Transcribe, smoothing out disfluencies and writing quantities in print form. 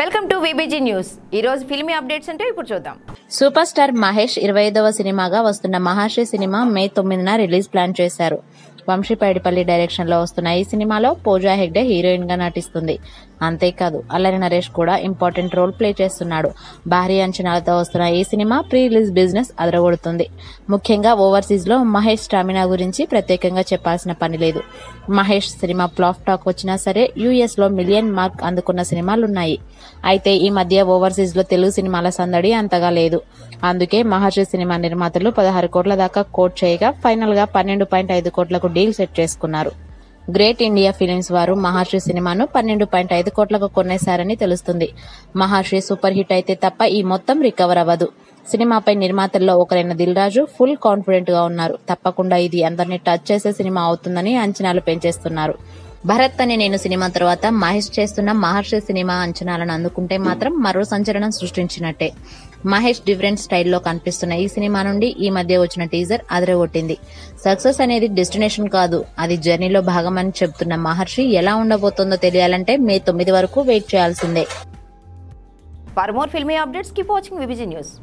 Welcome to VBG news. ఈ రోజు filmy updates అంటే ఇప్పుడు చూద్దాం. సూపర్ స్టార్ మహేష్ 25వ సినిమాగా వస్తున్న మహర్షి సినిమా మే 9న రిలీజ్ ప్లాన్ చేశారు. వంశీ పైడిపల్లి డైరెక్షన్ లో వస్తున్న ఈ సినిమాలో పూజా హెగ్డే హీరోయిన్ గా నటిస్తుంది. అంతేకాదు అల్లరి నరేష్ కూడా ఇంపార్టెంట్ రోల్ ప్లే చేస్తున్నాడు. భారీ అంచనాలతో వస్తున్న ఈ సినిమా ప్రీ రిలీజ్ బిజినెస్ అదరగొడుతుంది. ముఖ్యంగా ఓవర్సీస్ లో మహేష్ స్టామినా గురించి ప్రత్యేకంగా చెప్పాల్సిన పని లేదు. మహేష్ సినిమా ఫ్లాప్ టాక్ వచ్చినా సరే యూఎస్ లో మిలియన్ మార్క్ అందుకున్న సినిమాలున్నాయి. అయితే ఈ మధ్య ఓవర్సీస్ లో తెలుగు సినిమాల సందడి అంతగా లేదు. అందుకే మహర్షి సినిమా నిర్మాతలు 16 కోట్ల దాకా కోట్ చేయగా ఫైనల్ గా 12.5 కోట్లకు డీల్ సెట్ చేసుకున్నారు. గ్రేట్ ఇండియా ఫిలిమ్స్ వారు మహర్షి సినిమాను 12.5 కోట్లకు కొనేశారని తెలుస్తుంది. మహర్షి సూపర్ హిట్ అయితే తప్ప ఈ మొత్తం రికవర్ అవ్వదు. సినిమాపై నిర్మాతల్లో ఒకరైన దిల్ రాజు ఫుల్ కాన్ఫిడెంట్ గా ఉన్నారు. తప్పకుండా ఇది అందరినీ టచ్ చేసే సినిమా అవుతుందని అంచనాలు పెంచేస్తున్నారు. భరత్ అనే నేను సినిమా తర్వాత మహేష్ చేస్తున్న మహర్షి సినిమా అంచనాలను అందుకుంటే మాత్రం మరో సంచలనం సృష్టించినట్టే. మహేష్ డిఫరెంట్ స్టైల్లో కనిపిస్తున్న ఈ సినిమా నుండి ఈ మధ్య వచ్చిన టీజర్ అదరగొట్టింది. సక్సెస్ అనేది డెస్టినేషన్ కాదు, అది జర్నీలో భాగమని చెబుతున్న మహర్షి ఎలా ఉండబోతోందో తెలియాలంటే మే 9 వరకు వెయిట్ చేయాల్సిందే. For more filmy updates keep watching VBG news.